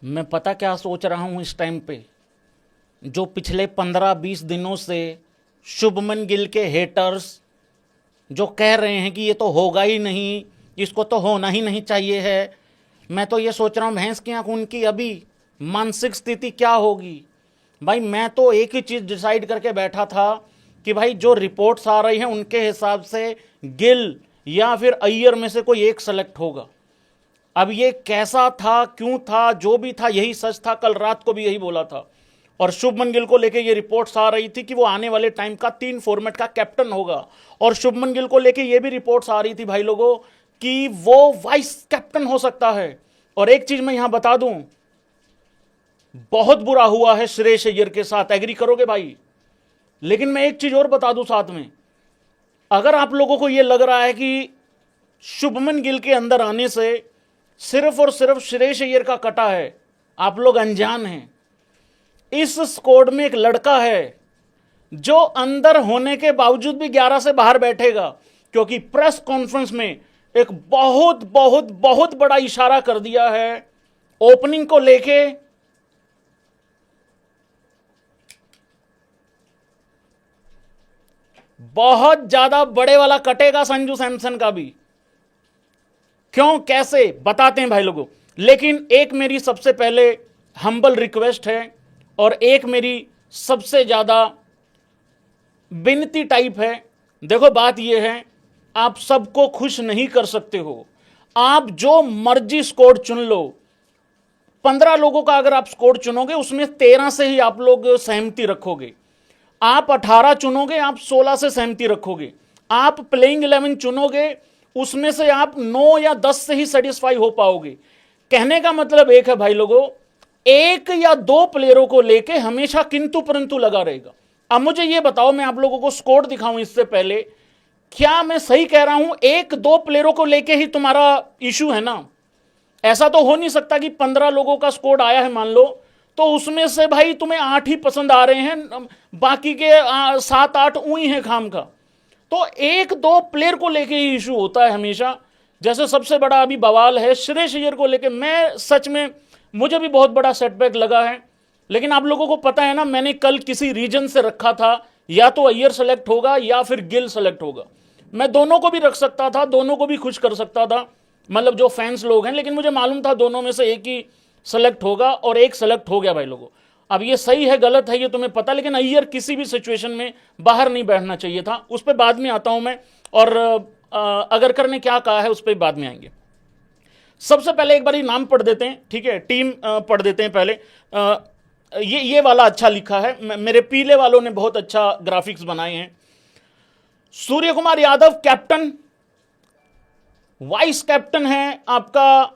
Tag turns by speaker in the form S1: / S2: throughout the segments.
S1: मैं पता क्या सोच रहा हूं इस टाइम पे, जो पिछले 15-20 दिनों से शुभमन गिल के हेटर्स जो कह रहे हैं कि ये तो होगा ही नहीं, इसको तो होना ही नहीं चाहिए है। मैं तो ये सोच रहा हूं भैंस की आंख उनकी अभी मानसिक स्थिति क्या होगी। भाई मैं तो एक ही चीज डिसाइड करके बैठा था कि भाई जो रिपोर्ट्स आ रही हैं उनके हिसाब से गिल या फिर अय्यर में से कोई एक सेलेक्ट होगा। अब ये कैसा था, क्यों था, जो भी था यही सच था। कल रात को भी यही बोला था। और शुभमन गिल को लेके ये रिपोर्ट्स आ रही थी कि वो आने वाले टाइम का 3 फॉर्मेट का कैप्टन होगा। और शुभमन गिल को लेके ये भी रिपोर्ट्स आ रही थी भाई लोगों कि वो वाइस कैप्टन हो सकता है। और एक चीज मैं यहां बता दूं, बहुत बुरा हुआ है श्रेयस अय्यर के साथ, एग्री करोगे भाई। लेकिन मैं एक चीज और बता दूं साथ में, अगर आप लोगों को यह लग रहा है कि शुभमन गिल के अंदर आने से सिर्फ और सिर्फ श्रेयस अय्यर का कटा है, आप लोग अनजान हैं। इस स्क्वाड में एक लड़का है जो अंदर होने के बावजूद भी 11 से बाहर बैठेगा, क्योंकि प्रेस कॉन्फ्रेंस में एक बहुत बहुत बहुत बड़ा इशारा कर दिया है ओपनिंग को लेके। बहुत ज्यादा बड़े वाला कटेगा संजू सैमसन का भी। क्यों, कैसे, बताते हैं भाई लोगों। लेकिन एक मेरी सबसे पहले हम्बल रिक्वेस्ट है और एक मेरी सबसे ज्यादा विनती टाइप है। देखो बात यह है, आप सबको खुश नहीं कर सकते हो। आप जो मर्जी स्कोर चुन लो, 15 लोगों का अगर आप स्कोर चुनोगे उसमें 13 से ही आप लोग सहमति रखोगे। आप 18 चुनोगे, आप 16 से सहमति रखोगे। आप प्लेइंग 11 चुनोगे, उसमें से आप 9 या 10 से ही सेटिस्फाई हो पाओगे। कहने का मतलब एक है भाई लोगों, एक या दो प्लेयरों को लेके हमेशा किंतु परंतु लगा रहेगा। अब मुझे यह बताओ, मैं आप लोगों को स्कोर दिखाऊं इससे पहले, क्या मैं सही कह रहा हूं? एक दो प्लेयरों को लेके ही तुम्हारा इशू है ना। ऐसा तो हो नहीं सकता कि 15 लोगों का स्कोर आया है मान लो, तो उसमें से भाई तुम्हें 8 ही पसंद आ रहे हैं, बाकी के 7-8 ऊई हैं खाम का। तो एक दो प्लेयर को लेके ही इशू होता है हमेशा। जैसे सबसे बड़ा अभी बवाल है श्रेयस अय्यर को लेके। मैं सच में, मुझे भी बहुत बड़ा सेटबैक लगा है। लेकिन आप लोगों को पता है ना, मैंने कल किसी रीजन से रखा था, या तो अय्यर सेलेक्ट होगा या फिर गिल सेलेक्ट होगा। मैं दोनों को भी रख सकता था, दोनों को भी खुश कर सकता था, मतलब जो फैंस लोग हैं। लेकिन मुझे मालूम था दोनों में से एक ही सेलेक्ट होगा और एक सेलेक्ट हो गया भाई लोगों। अब ये सही है गलत है ये तुम्हें पता, लेकिन अय्यर किसी भी सिचुएशन में बाहर नहीं बैठना चाहिए था। उस पर बाद में आता हूं मैं, और अगरकर ने क्या कहा है उस पर बाद में आएंगे। सबसे पहले एक बार नाम पढ़ देते हैं, ठीक है, टीम पढ़ देते हैं पहले। ये वाला अच्छा लिखा है, मेरे पीले वालों ने बहुत अच्छा ग्राफिक्स बनाए हैं। Suryakumar Yadav captain, vice captain है आपका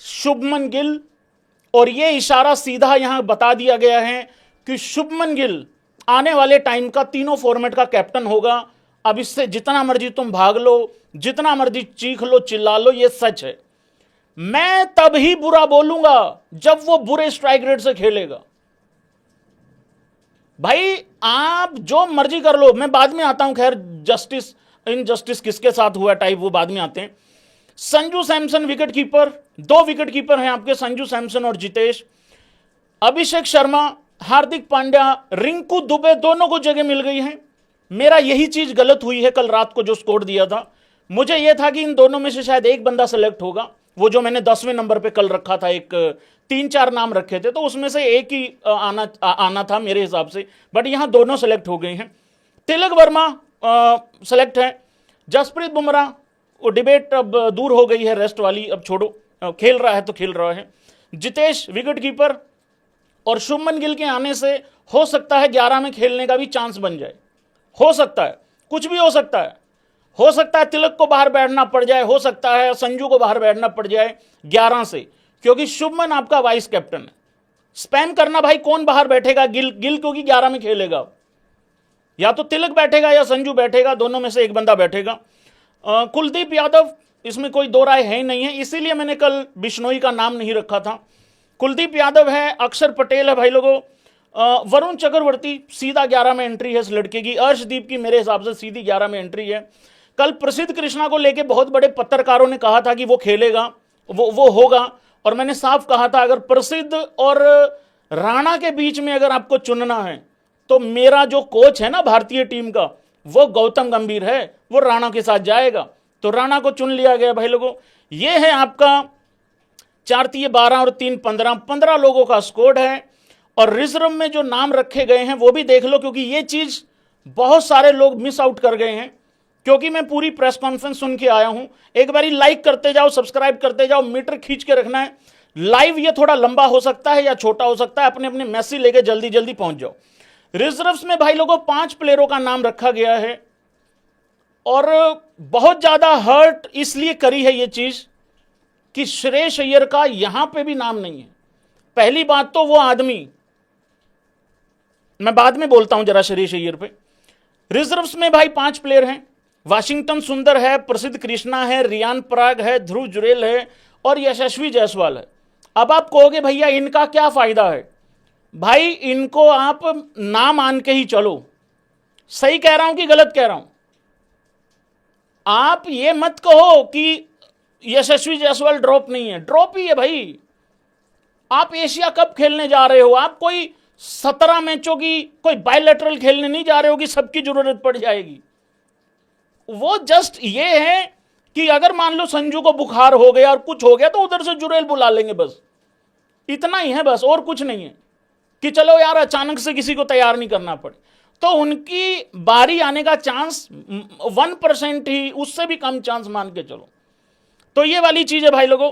S1: शुभमन गिल। और यह इशारा सीधा यहां बता दिया गया है कि शुभमन गिल आने वाले टाइम का तीनों फॉर्मेट का कैप्टन होगा। अब इससे जितना मर्जी तुम भाग लो, जितना मर्जी चीख लो, चिल्ला लो, यह सच है। मैं तब ही बुरा बोलूंगा जब वो बुरे स्ट्राइक रेट से खेलेगा। भाई आप जो मर्जी कर लो, मैं बाद में आता हूं, खैर जस्टिस इनजस्टिस किसके साथ हुआ टाइप वो बाद में आते हैं। Sanju Samson wicket keeper, 2 wicket keeper हैं आपके, संजू सैमसन और जितेश। अभिषेक शर्मा, हार्दिक पांड्या, रिंकू दुबे, दोनों को जगह मिल गई है। मेरा यही चीज गलत हुई है कल रात को जो स्कोर दिया था। मुझे यह था कि इन दोनों में से शायद एक बंदा सेलेक्ट होगा, वो जो मैंने 10वें नंबर पे कल रखा था। एक 3-4 नाम रखे थे, तो उसमें से एक ही आना था मेरे हिसाब से, बट यहां दोनों सेलेक्ट हो गए हैं। तिलक वर्मा सेलेक्ट है। जसप्रीत बुमराह, वो डिबेट अब दूर हो गई है, रेस्ट वाली अब छोड़ो, खेल रहा है तो खेल रहा है। जितेश विकेट कीपर, और शुभमन गिल के आने से हो सकता है 11 में खेलने का भी चांस बन जाए। हो सकता है, कुछ भी हो सकता है। हो सकता है तिलक को बाहर बैठना पड़ जाए, हो सकता है संजू को बाहर बैठना पड़ जाए 11 से, क्योंकि शुभमन आपका वाइस कैप्टन है। स्पैम करना भाई, कौन बाहर बैठेगा? गिल क्योंकि 11 में खेलेगा। या तो तिलक बैठेगा या संजू बैठेगा, दोनों में से एक बंदा बैठेगा। कुलदीप यादव, इसमें कोई दो राय है ही नहीं है, इसीलिए मैंने कल बिश्नोई का नाम नहीं रखा था। कुलदीप यादव है, अक्षर पटेल है भाई लोगों, वरुण चक्रवर्ती सीधा 11 में एंट्री है इस लड़के की। अर्शदीप की मेरे हिसाब से सीधी 11 में एंट्री है। कल प्रसिद्ध कृष्णा को लेके बहुत बड़े पत्रकारों ने कहा था कि वो खेलेगा, वो होगा, और मैंने साफ कहा था अगर प्रसिद्ध और राणा के बीच में अगर आपको चुनना है तो मेरा जो कोच है ना भारतीय टीम का, वो गौतम गंभीर है, वो राणा के साथ जाएगा। तो राणा को चुन लिया गया भाई लोगों। ये है आपका 4-3-12 और 3-15, 15 लोगों का स्क्वाड है। और रिजर्व में जो नाम रखे गए हैं वो भी देख लो, क्योंकि ये चीज बहुत सारे लोग मिस आउट कर गए हैं। क्योंकि मैं पूरी प्रेस कॉन्फ्रेंस सुन के आया हूं। एक बारी लाइक करते जाओ, सब्सक्राइब करते जाओ, मीटर खींच के रखना है। लाइव ये थोड़ा लंबा हो सकता है या छोटा हो सकता है, अपने अपने मैसेज लेके जल्दी जल्दी पहुंच जाओ। रिजर्व्स में भाई लोगों 5 प्लेयरों का नाम रखा गया है और बहुत ज्यादा हर्ट इसलिए करी है ये चीज कि श्रेयस अय्यर का यहां पे भी नाम नहीं है। पहली बात तो वो आदमी, मैं बाद में बोलता हूं जरा श्रेयस अय्यर पे। रिजर्व्स में भाई 5 प्लेयर हैं। वाशिंगटन सुंदर है, प्रसिद्ध कृष्णा है, रियान पराग है, ध्रुव जुरेल है और यशस्वी जायसवाल है। अब आप कहोगे भैया इनका क्या फायदा है? भाई इनको आप ना मान के ही चलो। सही कह रहा हूं कि गलत कह रहा हूं? आप ये मत कहो कि यशस्वी जायसवाल ड्रॉप नहीं है, ड्रॉप ही है भाई। आप एशिया कप खेलने जा रहे हो, आप कोई 17 मैचों की कोई बायलैटरल खेलने नहीं जा रहे हो कि सबकी जरूरत पड़ जाएगी। वो जस्ट ये है कि अगर मान लो संजू को बुखार हो गया और कुछ हो गया तो उधर से जुरेल बुला लेंगे, बस इतना ही है, बस और कुछ नहीं है कि चलो यार अचानक से किसी को तैयार नहीं करना पड़े। तो उनकी बारी आने का चांस 1% ही, उससे भी कम चांस मान के चलो। तो ये वाली चीज है भाई लोगों।